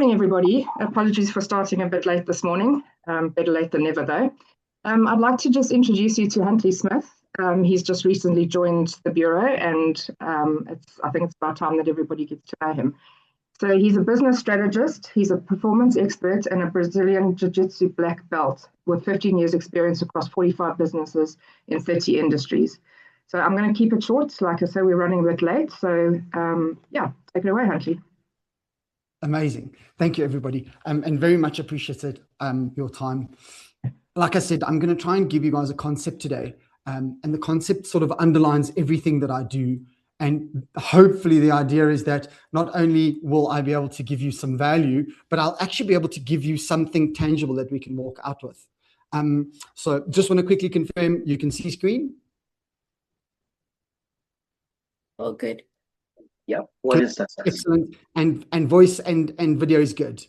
morning, everybody. Apologies for starting a bit late this morning. Better late than never, though. I'd like to just introduce you to Huntley Smith. He's just recently joined the Bureau, and I think it's about time that everybody gets to know him. So he's a business strategist, he's a performance expert, and a Brazilian Jiu-Jitsu black belt with 15 years experience across 45 businesses in 30 industries. So I'm going to keep it short. Like I say, we're running a bit late. So yeah, take it away, Huntley. Amazing. Thank you, everybody. And very much appreciated your time. Like I said, I'm going to try and give you guys a concept today. And the concept sort of underlines everything that I do. And hopefully the idea is that not only will I be able to give you some value, but I'll actually be able to give you something tangible that we can walk out with. So just want to quickly confirm you can see screen. Oh, good. Yep. What is that? Excellent. And voice and video is good.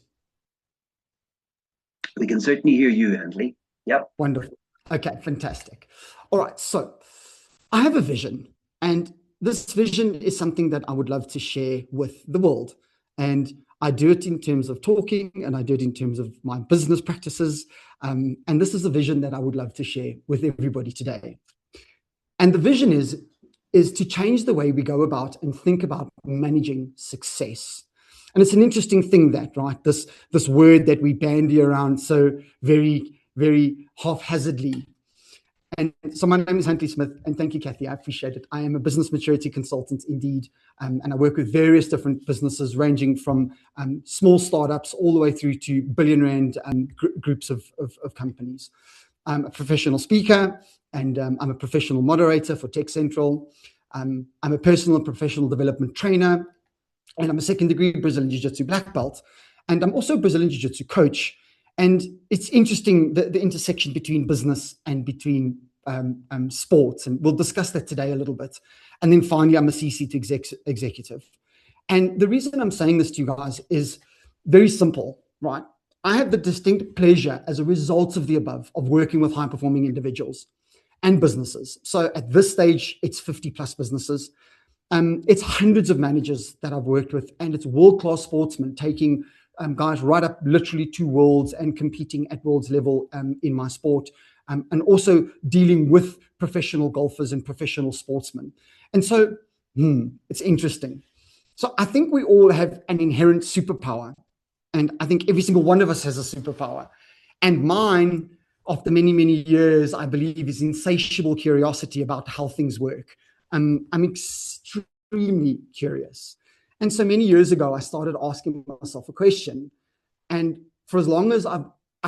We can certainly hear you, Huntley. Yep. Wonderful. Okay, fantastic. All right. So I have a vision, and this vision is something that I would love to share with the world. And I do it in terms of talking, and I do it in terms of my business practices. And this is a vision that I would love to share with everybody today. And the vision is to change the way we go about and think about managing success. And it's an interesting thing that, right, this word that we bandy around so very, very haphazardly. And so my name is Huntley Smith, and thank you, Kathy. I appreciate it. I am a business maturity consultant indeed, and I work with various different businesses ranging from small startups all the way through to billion-rand groups of companies. I'm a professional speaker, and I'm a professional moderator for Tech Central. I'm a personal and professional development trainer, and I'm a second-degree Brazilian Jiu-Jitsu black belt, and I'm also a Brazilian Jiu-Jitsu coach. And it's interesting, the intersection between business and between sports, and we'll discuss that today a little bit. And then finally, I'm a CC to executive. And the reason I'm saying this to you guys is very simple, right? I have the distinct pleasure as a result of the above of working with high-performing individuals and businesses. So at this stage, it's 50 plus businesses. It's hundreds of managers that I've worked with, and it's world-class sportsmen taking guys right up literally to worlds and competing at worlds level in my sport, and also dealing with professional golfers and professional sportsmen. And so it's interesting. So I think we all have an inherent superpower, and I think every single one of us has a superpower. And mine, after many, many years, I believe, is insatiable curiosity about how things work. I'm extremely curious. And so many years ago, I started asking myself a question. And for as long as I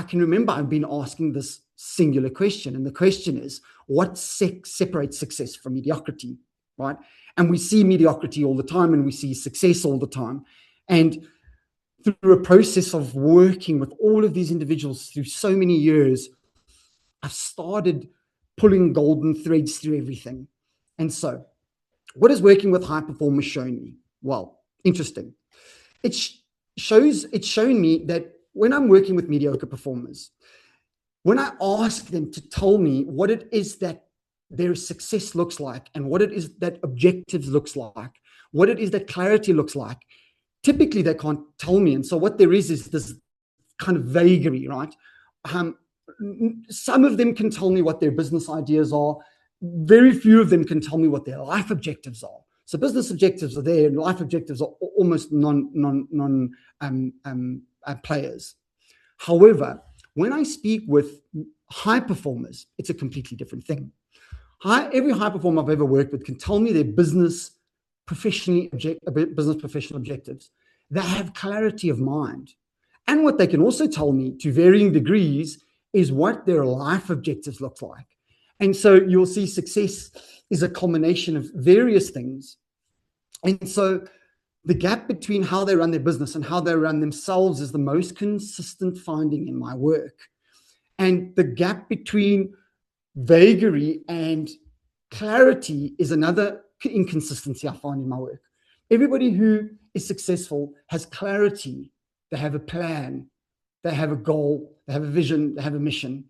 can remember, I've been asking this singular question. And the question is, what separates success from mediocrity, right? And we see mediocrity all the time, and we see success all the time. And through a process of working with all of these individuals through so many years, I've started pulling golden threads through everything. And so what has working with high performers shown me? Well, interesting. It's shown me that when I'm working with mediocre performers, when I ask them to tell me what it is that their success looks like, and what it is that objectives looks like, what it is that clarity looks like, typically they can't tell me. And so what there is this kind of vagary, right? Some of them can tell me what their business ideas are. Very few of them can tell me what their life objectives are. So business objectives are there, and life objectives are almost non players. However, when I speak with high performers, it's a completely different thing. Every high performer I've ever worked with can tell me their business professional objectives. They have clarity of mind. And what they can also tell me to varying degrees is what their life objectives look like. And so you'll see success is a culmination of various things. And so the gap between how they run their business and how they run themselves is the most consistent finding in my work. And the gap between vagary and clarity is another inconsistency I find in my work. Everybody who is successful has clarity. They have a plan. They have a goal. They have a vision. They have a mission.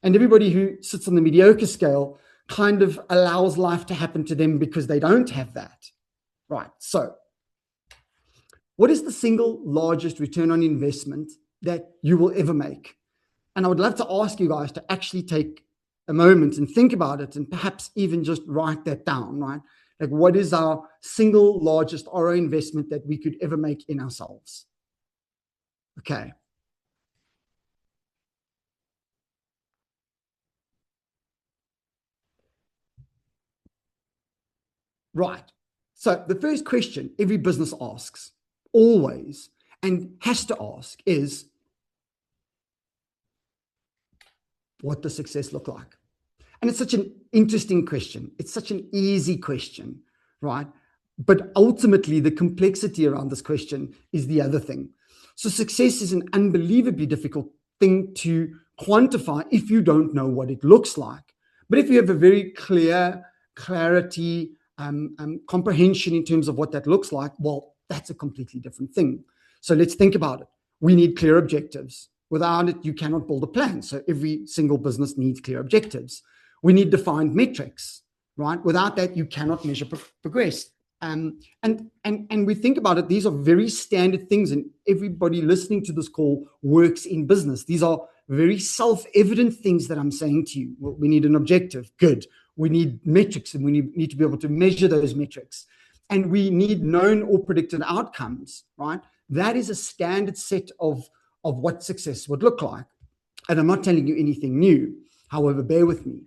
And everybody who sits on the mediocre scale kind of allows life to happen to them because they don't have that. Right. So what is the single largest return on investment that you will ever make? And I would love to ask you guys to actually take a moment and think about it, and perhaps even just write that down, right? Like, what is our single largest ROI investment that we could ever make in ourselves? Okay. Right. So the first question every business asks, always, and has to ask is, what does success look like? And it's such an interesting question. It's such an easy question, right? But ultimately, the complexity around this question is the other thing. So success is an unbelievably difficult thing to quantify if you don't know what it looks like. But if you have a very clarity, comprehension in terms of what that looks like, well, that's a completely different thing. So let's think about it. We need clear objectives. Without it, you cannot build a plan. So every single business needs clear objectives. We need defined metrics, right? Without that, you cannot measure progress. And we think about it, these are very standard things, and everybody listening to this call works in business. These are very self-evident things that I'm saying to you. Well, we need an objective. Good. We need metrics, and we need to be able to measure those metrics. And we need known or predicted outcomes, right? That is a standard set of what success would look like. And I'm not telling you anything new. However, bear with me.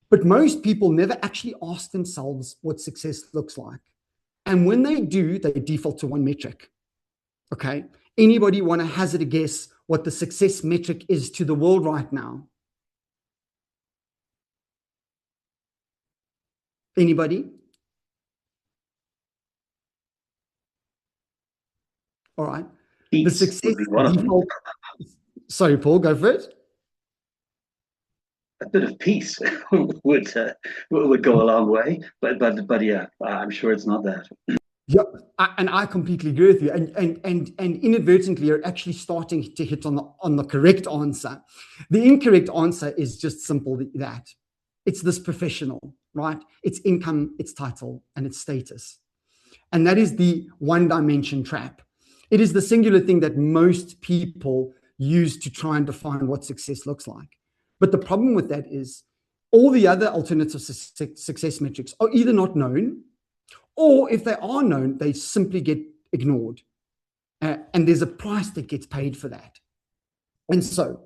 But most people never actually ask themselves what success looks like. And when they do, they default to one metric. Okay. Anybody want to hazard a guess what the success metric is to the world right now? Anybody? All right. The Peace success would be one of them. default. Sorry, Paul, go for it. A bit of peace would go a long way, but yeah, I'm sure it's not that. Yeah, and I completely agree with you. And inadvertently, you're actually starting to hit on the correct answer. The incorrect answer is just simple that it's this professional, right? It's income, it's title, and it's status. And that is the one-dimension trap. It is the singular thing that most people use to try and define what success looks like. But the problem with that is all the other alternative success metrics are either not known, or if they are known, they simply get ignored. And there's a price that gets paid for that. And so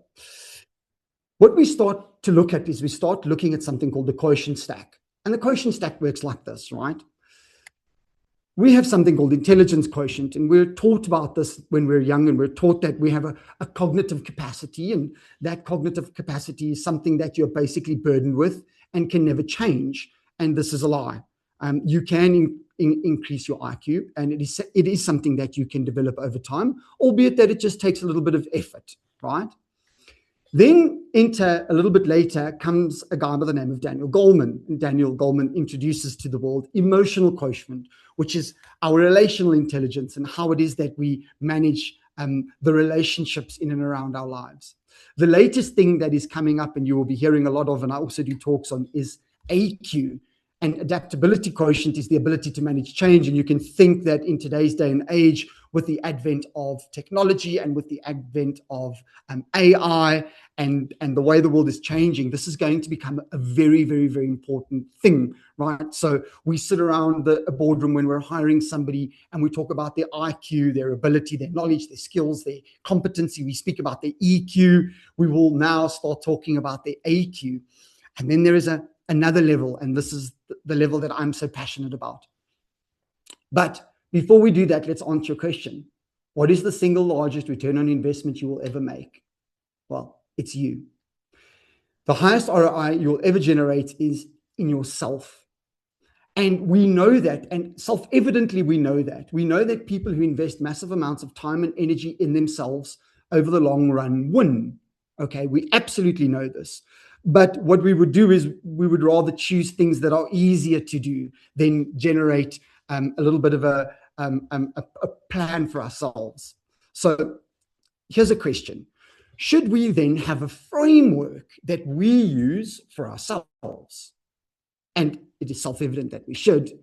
what we start to look at is we start looking at something called the quotient stack. And the quotient stack works like this, right? We have something called intelligence quotient, and we're taught about this when we're young, and we're taught that we have a cognitive capacity, and that cognitive capacity is something that you're basically burdened with and can never change. And this is a lie. You can increase your IQ, and it is something that you can develop over time, albeit that it just takes a little bit of effort, right? Then enter a little bit later comes a guy by the name of Daniel Goleman. And Daniel Goleman introduces to the world emotional quotient, which is our relational intelligence and how it is that we manage the relationships in and around our lives. The latest thing that is coming up, and you will be hearing a lot of, and I also do talks on, is AQ. And adaptability quotient is the ability to manage change. And you can think that in today's day and age, with the advent of technology and with the advent of AI and the way the world is changing, this is going to become a very, very, very important thing, right? So we sit around a boardroom when we're hiring somebody and we talk about their IQ, their ability, their knowledge, their skills, their competency. We speak about their EQ. We will now start talking about their AQ. And then there is another level, and this is the level that I'm so passionate about. But before we do that, let's answer your question. What is the single largest return on investment you will ever make? Well, it's you. The highest ROI you'll ever generate is in yourself. And we know that, and self-evidently we know that. We know that people who invest massive amounts of time and energy in themselves over the long run win. Okay, we absolutely know this. But what we would do is we would rather choose things that are easier to do than generate a little bit of a plan for ourselves. So here's a question. Should we then have a framework that we use for ourselves? And it is self-evident that we should.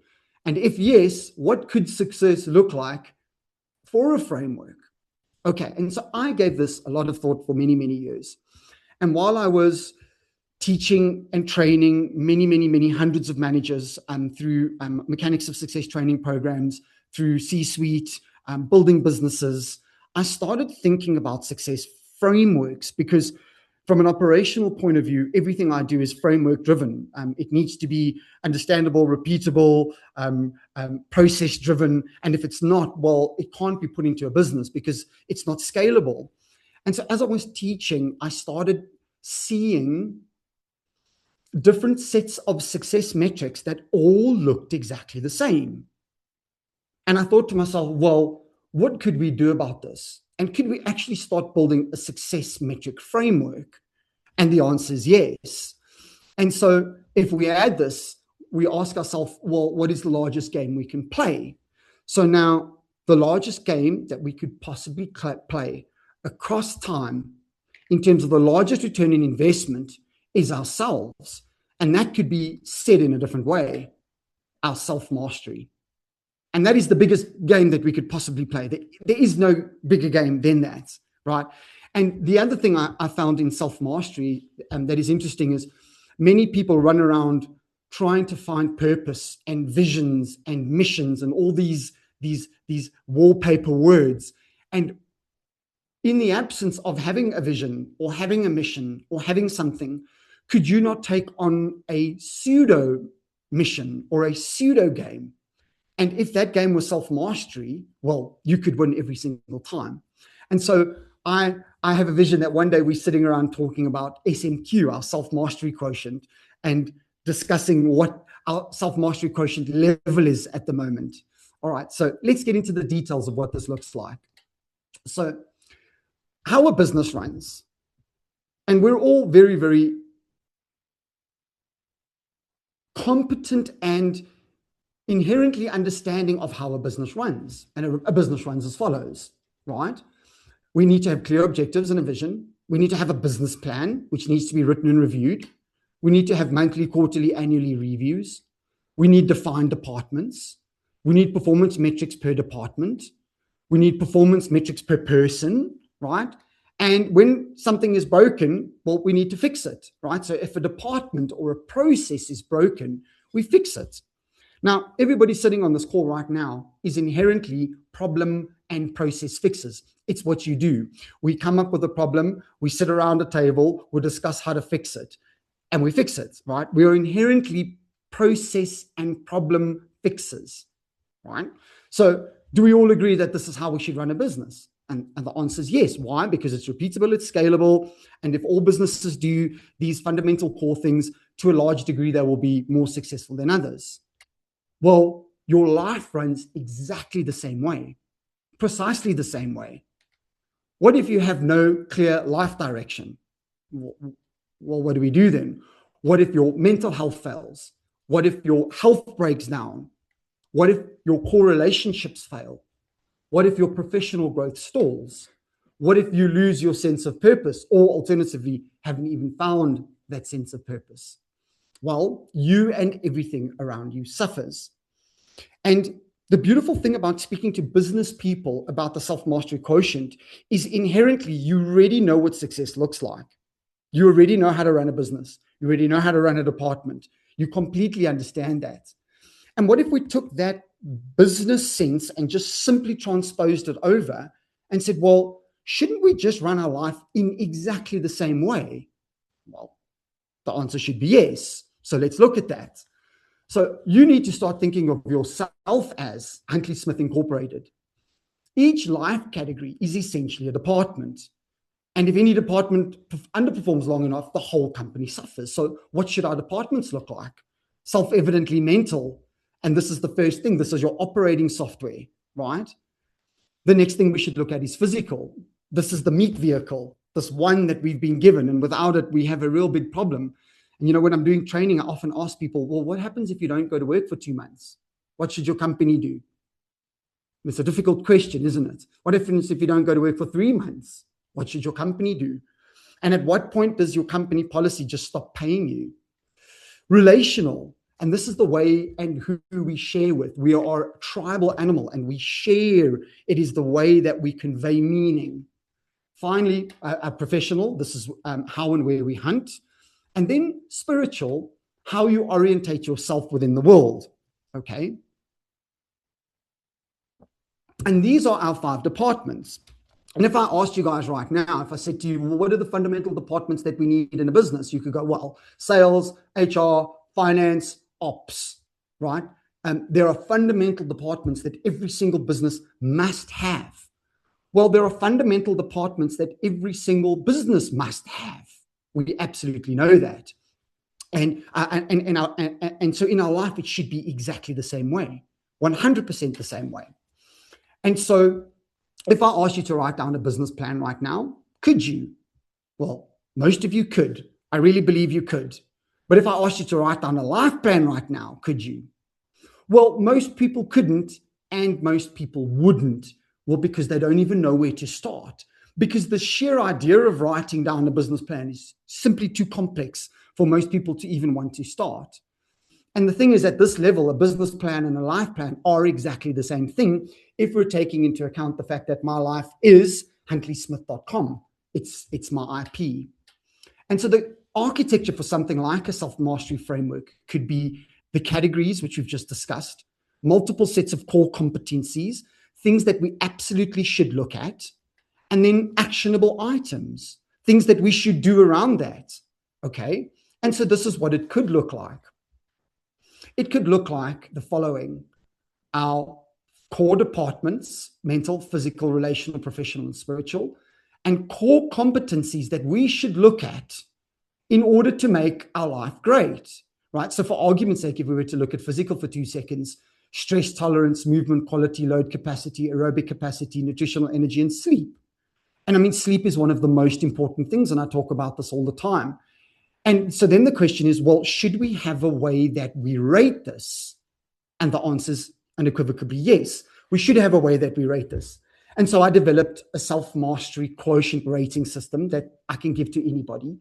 And if yes, what could success look like for a framework? Okay, and so I gave this a lot of thought for many, many years. And while I was teaching and training many hundreds of managers through mechanics of success training programs, through C-suite, building businesses, I started thinking about success frameworks, because from an operational point of view, everything I do is framework driven. It needs to be understandable, repeatable, process driven. And if it's not, well, it can't be put into a business because it's not scalable. And so as I was teaching, I started seeing different sets of success metrics that all looked exactly the same. And I thought to myself, well, what could we do about this? And could we actually start building a success metric framework? And the answer is yes. And so if we add this, we ask ourselves, well, what is the largest game we can play? So now the largest game that we could possibly play across time in terms of the largest return in investment is ourselves. And that could be said in a different way, our self-mastery. And that is the biggest game that we could possibly play. There is no bigger game than that, right? And the other thing I found in self-mastery that is interesting is many people run around trying to find purpose and visions and missions and all these wallpaper words. And in the absence of having a vision or having a mission or having something, could you not take on a pseudo mission or a pseudo game? And if that game was self-mastery, well, you could win every single time. And so I have a vision that one day we're sitting around talking about SMQ, our self-mastery quotient, and discussing what our self-mastery quotient level is at the moment. All right, so let's get into the details of what this looks like. So how a business runs. And we're all very, very competent and inherently understanding of how a business runs. And a business runs as follows, right? We need to have clear objectives and a vision. We need to have a business plan, which needs to be written and reviewed. We need to have monthly, quarterly, annually reviews. We need defined departments. We need performance metrics per department. We need performance metrics per person, right? And when something is broken, well, we need to fix it, right? So if a department or a process is broken, we fix it. Now, everybody sitting on this call right now is inherently problem and process fixers. It's what you do. We come up with a problem, we sit around a table, we discuss how to fix it, and we fix it, right? We are inherently process and problem fixers, right? So do we all agree that this is how we should run a business? And the answer is yes. Why? Because it's repeatable, it's scalable. And if all businesses do these fundamental core things, to a large degree, they will be more successful than others. Well, your life runs exactly the same way, precisely the same way. What if you have no clear life direction? Well, what do we do then? What if your mental health fails? What if your health breaks down? What if your core relationships fail? What if your professional growth stalls? What if you lose your sense of purpose, or alternatively, haven't even found that sense of purpose? Well, you and everything around you suffers. And the beautiful thing about speaking to business people about the self-mastery quotient is inherently you already know what success looks like. You already know how to run a business. You already know how to run a department. You completely understand that. And what if we took that business sense and just simply transposed it over and said, well, shouldn't we just run our life in exactly the same way? Well, the answer should be yes. So let's look at that. So you need to start thinking of yourself as Huntley Smith Incorporated. Each life category is essentially a department. And if any department underperforms long enough, the whole company suffers. So what should our departments look like? Self-evidently mental. And this is the first thing. This is your operating software, right? The next thing we should look at is physical. This is the meat vehicle, this one that we've been given. And without it, we have a real big problem. And, you know, when I'm doing training, I often ask people, well, what happens if you don't go to work for 2 months? What should your company do? It's a difficult question, isn't it? What happens if you don't go to work for 3 months? What should your company do? And at what point does your company policy just stop paying you? Relational. And this is the way and who we share with. We are a tribal animal and we share. It is the way that we convey meaning. Finally, a professional, this is how and where we hunt. And then spiritual, how you orientate yourself within the world. Okay. And these are our 5 departments. And if I asked you guys right now, if I said to you, well, what are the fundamental departments that we need in a business? You could go, well, sales, HR, finance, ops, right? There are fundamental departments that every single business must have. Well, there are fundamental departments that every single business must have. We absolutely know that. And so in our life, it should be exactly the same way, 100% the same way. And so if I asked you to write down a business plan right now, could you? Well, most of you could. I really believe you could. But if I asked you to write down a life plan right now, could you? Well, most people couldn't, and most people wouldn't. Well, because they don't even know where to start. Because the sheer idea of writing down a business plan is simply too complex for most people to even want to start. And the thing is, at this level, a business plan and a life plan are exactly the same thing if we're taking into account the fact that my life is huntleysmith.com. It's my IP. And so the architecture for something like a self-mastery framework could be the categories, which we've just discussed, multiple sets of core competencies, things that we absolutely should look at, and then actionable items, things that we should do around that. Okay. And so this is what it could look like. It could look like the following: our core departments, mental, physical, relational, professional, and spiritual, and core competencies that we should look at in order to make our life great, right? So for argument's sake, if we were to look at physical for 2 seconds, stress tolerance, movement quality, load capacity, aerobic capacity, nutritional energy, and sleep. And I mean, sleep is one of the most important things, and I talk about this all the time. And so then the question is, well, should we have a way that we rate this? And the answer is unequivocally yes. We should have a way that we rate this. And so I developed a self-mastery quotient rating system that I can give to anybody.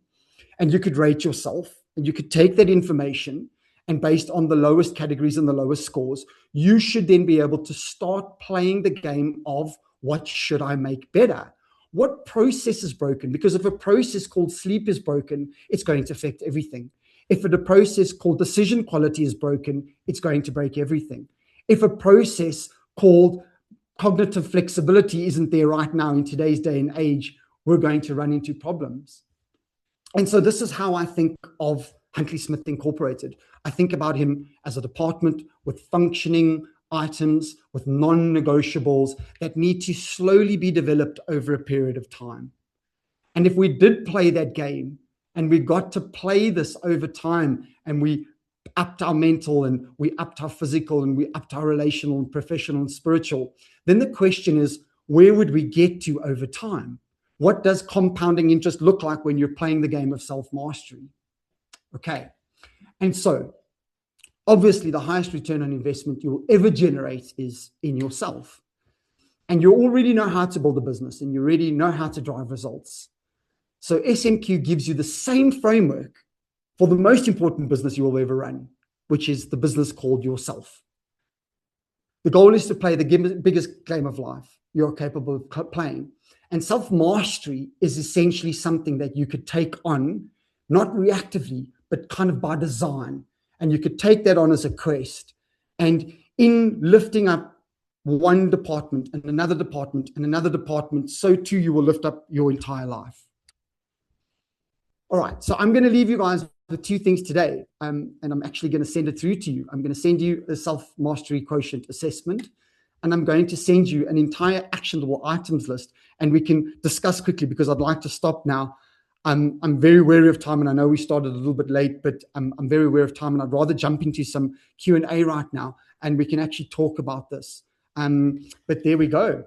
And you could rate yourself, and you could take that information, and based on the lowest categories and the lowest scores, you should then be able to start playing the game of what should I make better? What process is broken? Because if a process called sleep is broken, it's going to affect everything. If a process called decision quality is broken, it's going to break everything. If a process called cognitive flexibility isn't there right now in today's day and age, we're going to run into problems. And so this is how I think of Huntley Smith Incorporated. I think about him as a department with functioning items, with non-negotiables that need to slowly be developed over a period of time. And if we did play that game and we got to play this over time, and we upped our mental and we upped our physical and we upped our relational and professional and spiritual, then the question is, where would we get to over time? What does compounding interest look like when you're playing the game of self-mastery? Okay. And so obviously the highest return on investment you will ever generate is in yourself. And you already know how to build a business, and you already know how to drive results. So SMQ gives you the same framework for the most important business you will ever run, which is the business called yourself. The goal is to play the biggest game of life you're capable of playing. And self-mastery is essentially something that you could take on, not reactively, but kind of by design. And you could take that on as a quest. And in lifting up one department and another department and another department, so too you will lift up your entire life. All right, so I'm going to leave you guys with 2 things today. And I'm actually going to send it through to you. I'm going to send you a self-mastery quotient assessment, and I'm going to send you an entire actionable items list, and we can discuss quickly because I'd like to stop now. I'm very wary of time, and I know we started a little bit late, but I'm very aware of time, and I'd rather jump into some Q&A right now, and we can actually talk about this. But there we go.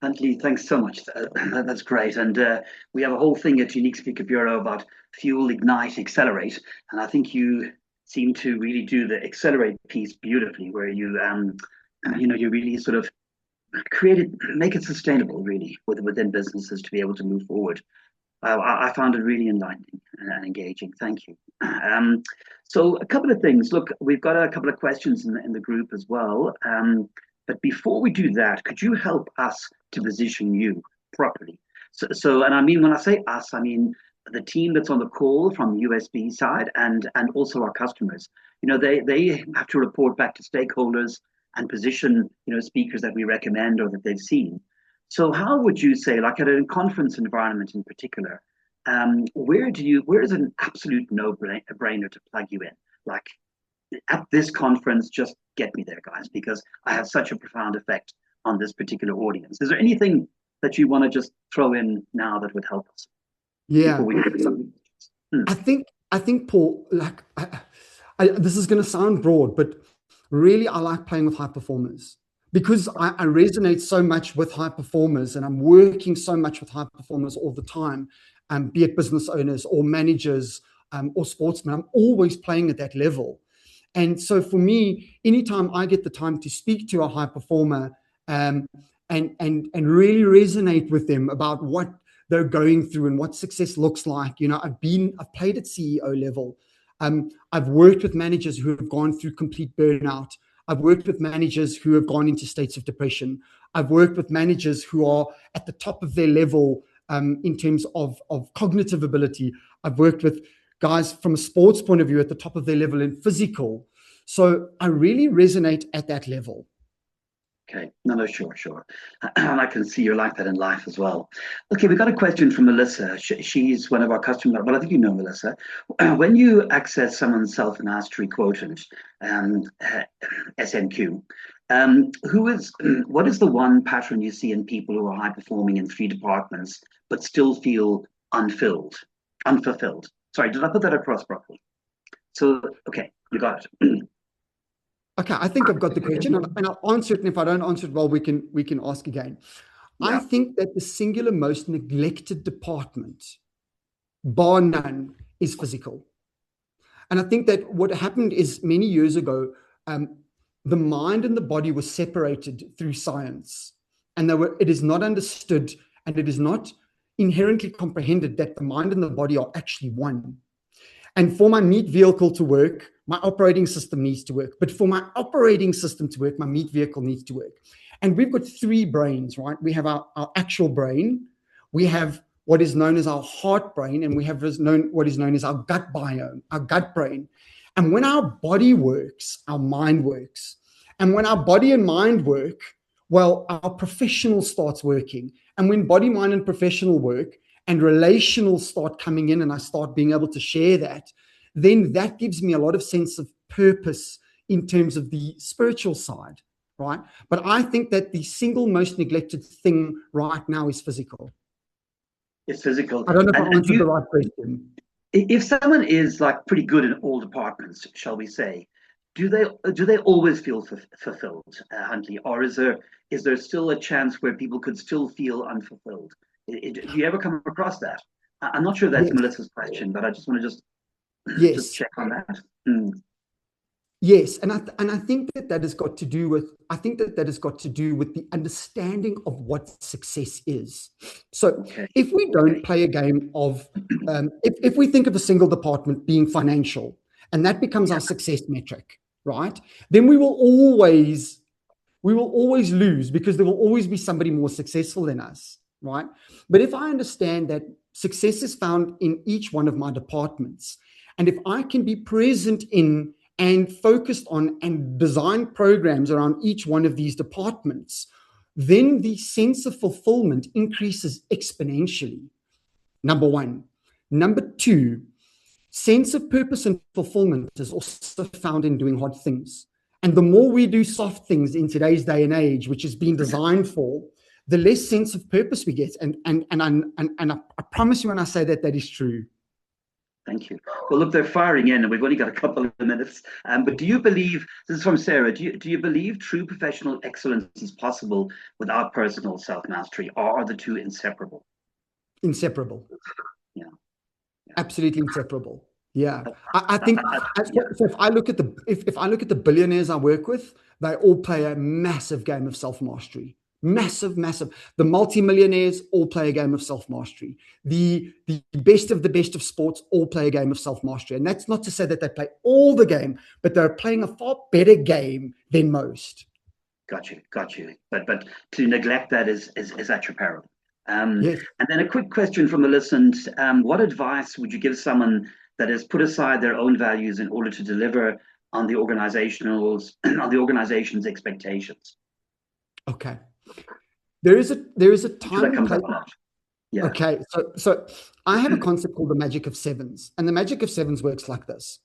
Huntley, thanks so much. That's great. And we have a whole thing at Unique Speaker Bureau about fuel, ignite, accelerate. And I think you seem to really do the accelerate piece beautifully, where you, you really sort of make it sustainable, really, within businesses to be able to move forward. I found it really enlightening and engaging. Thank you. So a couple of things. Look, we've got a couple of questions in the group as well. But before we do that, could you help us to position you properly? So, and I mean, when I say us, I mean the team that's on the call from the USB side and also our customers. You know, they have to report back to stakeholders and position, you know, speakers that we recommend or that they've seen. So how would you say, like at a conference environment in particular, where is an absolute no-brainer to plug you in? Like at this conference, just get me there, guys, because I have such a profound effect on this particular audience. Is there anything that you want to just throw in now that would help us? Yeah. I think, Paul, like this is going to sound broad, but really I like playing with high performers because I resonate so much with high performers, and I'm working so much with high performers all the time, be it business owners or managers or sportsmen. I'm always playing at that level. And so for me, anytime I get the time to speak to a high performer and really resonate with them about what they're going through and what success looks like. You know, I've played at CEO level. I've worked with managers who have gone through complete burnout. I've worked with managers who have gone into states of depression. I've worked with managers who are at the top of their level in terms of cognitive ability. I've worked with guys from a sports point of view at the top of their level in physical. So I really resonate at that level. Okay, no, sure. And I can see you're like that in life as well. Okay, we got a question from Melissa. She's one of our customers, but I think you know Melissa. When you access someone's self-mastery quotient, SMQ, what is the one pattern you see in people who are high performing in 3 departments but still feel unfulfilled? Sorry, did I put that across properly? So, okay, you got it. Okay, I think I've got the question, and I'll answer it. And if I don't answer it well, we can ask again. Yeah. I think that the singular most neglected department, bar none, is physical. And I think that what happened is many years ago, the mind and the body were separated through science, and it is not understood and it is not inherently comprehended that the mind and the body are actually one. And for my meat vehicle to work, my operating system needs to work. But for my operating system to work, my meat vehicle needs to work. And we've got 3 brains, right? We have our actual brain, we have what is known as our heart brain, and we have what is known as our gut biome, our gut brain. And when our body works, our mind works. And when our body and mind work, well, our professional starts working. And when body, mind, and professional work, and relational start coming in, and I start being able to share that, then that gives me a lot of sense of purpose in terms of the spiritual side, right? But I think that the single most neglected thing right now is physical. It's physical. I don't know if I answered the right question. If someone is like pretty good in all departments, shall we say, do they always feel fulfilled, Huntley, or is there still a chance where people could still feel unfulfilled? Do you ever come across that? I'm not sure that's Melissa's question, but I just want to just check on that. Yes, and I think that has got to do with the understanding of what success is. So if we don't play a game of if we think of a single department being financial, and that becomes our success metric, right? Then we will always lose, because there will always be somebody more successful than us, right? But if I understand that success is found in each one of my departments, and if I can be present in and focused on and design programs around each one of these departments, then the sense of fulfillment increases exponentially. Number 1. Number 2, sense of purpose and fulfillment is also found in doing hard things. And the more we do soft things in today's day and age, which has been designed for, the less sense of purpose we get. And I promise you when I say that is true. Thank you. Well, look, they're firing in, and we've only got a couple of minutes. But do you believe, this is from Sarah, do you believe true professional excellence is possible without personal self-mastery, or are the two inseparable? Inseparable. Yeah. Absolutely inseparable. Yeah. I think so if I look at the billionaires I work with, they all play a massive game of self-mastery. Massive, massive. The multimillionaires all play a game of self-mastery. The best of the best of sports all play a game of self-mastery. And that's not to say that they play all the game, but they're playing a far better game than most. Got you. But to neglect that is at your peril. Yes. And then a quick question from the listeners. What advice would you give someone that has put aside their own values in order to deliver on the organization's expectations? Okay. There is a time That comes place. up a lot. Yeah. Okay. So I have a concept called the magic of sevens. And the magic of sevens works like this.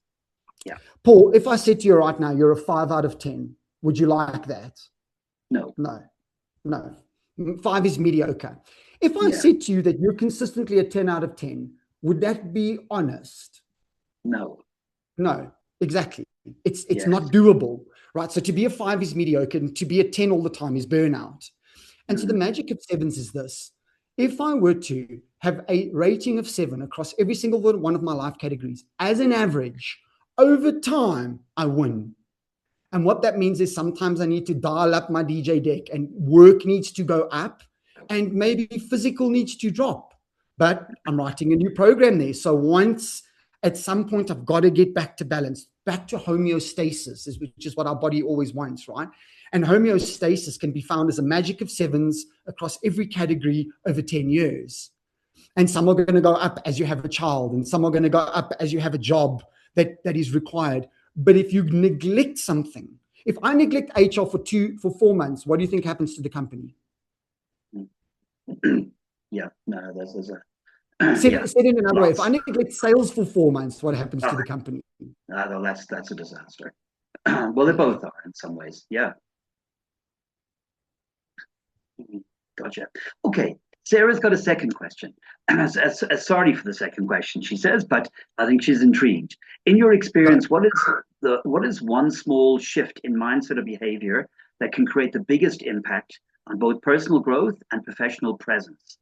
Yeah. Paul, if I said to you right now, you're a 5 out of 10, would you like that? No. 5 is mediocre. If I said to you that you're consistently a 10 out of 10, would that be honest? No, exactly. It's not doable, right? So to be a 5 is mediocre, and to be a 10 all the time is burnout. And so the magic of sevens is this. If I were to have a rating of 7 across every single one of my life categories, as an average, over time, I win. And what that means is sometimes I need to dial up my DJ deck, and work needs to go up, and maybe physical needs to drop. But I'm writing a new program there. So at some point, I've got to get back to balance, back to homeostasis, which is what our body always wants, right? And homeostasis can be found as a magic of sevens across every category over 10 years. And some are going to go up as you have a child, and some are going to go up as you have a job that is required. But if you neglect something, if I neglect HR for 4 months, what do you think happens to the company? There's a Said in another way, if I neglect sales for 4 months, what happens to the company? That's a disaster. Well, they both are in some ways. Yeah. Gotcha. Okay. Sarah's got a second question. Sorry for the second question, she says, but I think she's intrigued. In your experience, what is one small shift in mindset or behavior that can create the biggest impact on both personal growth and professional presence?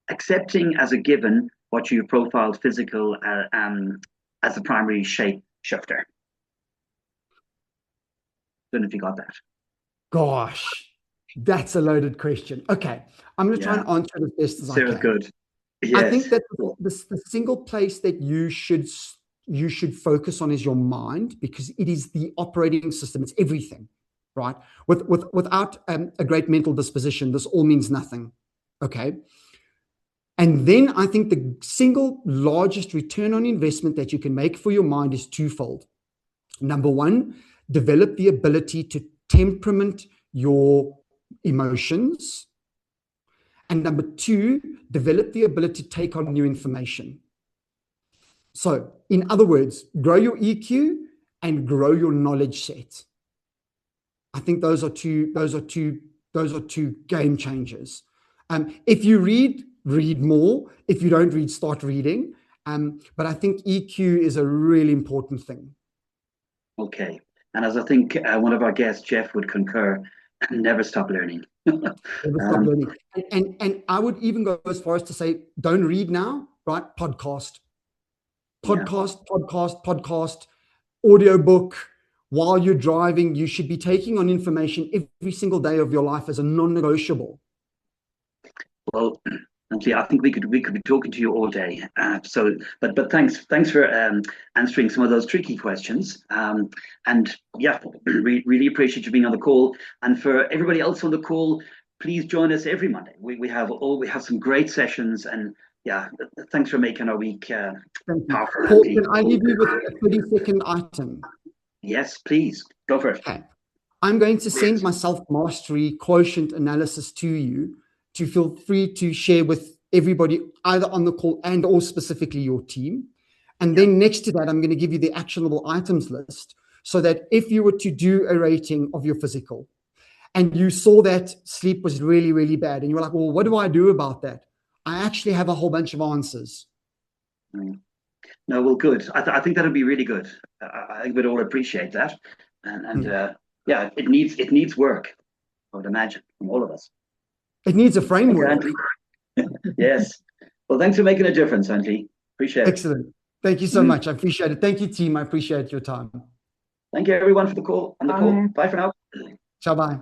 Accepting as a given what you profiled physical as the primary shape shifter. Don't know if you got that. Gosh, that's a loaded question. Okay, I'm going to try and answer it as best as Sarah's I can. good. Yes. I think that the single place that you should focus on is your mind, because it is the operating system. It's everything, right? Without a great mental disposition, this all means nothing. Okay. And then I think the single largest return on investment that you can make for your mind is twofold. Number one, develop the ability to temperament your emotions. And number two, develop the ability to take on new information. So, in other words, grow your EQ and grow your knowledge set. I think those are two game changers. If you read more. If you don't read, start reading. But I think EQ is a really important thing. Okay. And as I think one of our guests, Jeff, would concur, never stop learning. Never stop learning. And I would even go as far as to say, don't read now, right? Podcast, audiobook. While you're driving, you should be taking on information every single day of your life as a non-negotiable. Well, Huntley, I think we could be talking to you all day. But thanks for answering some of those tricky questions. And yeah, really appreciate you being on the call. And for everybody else on the call, please join us every Monday. We have some great sessions, and yeah, thanks for making our week powerful. Paul, can I leave you with a 30-second item? Yes, please go for it. Okay. I'm going to send my self-mastery quotient analysis to you, to feel free to share with everybody either on the call and or specifically your team. And then next to that, I'm going to give you the actionable items list, so that if you were to do a rating of your physical and you saw that sleep was really, really bad, and you were like, well, what do I do about that? I actually have a whole bunch of answers. No, well, good. I think that'll be really good. I think we'd all appreciate that. And yeah, it needs work, I would imagine, from all of us. It needs a framework. Yes. Well, thanks for making a difference, Huntley. Appreciate it. Excellent. Thank you so much. I appreciate it. Thank you, team. I appreciate your time. Thank you, everyone, for the call. Bye for now. Ciao, bye.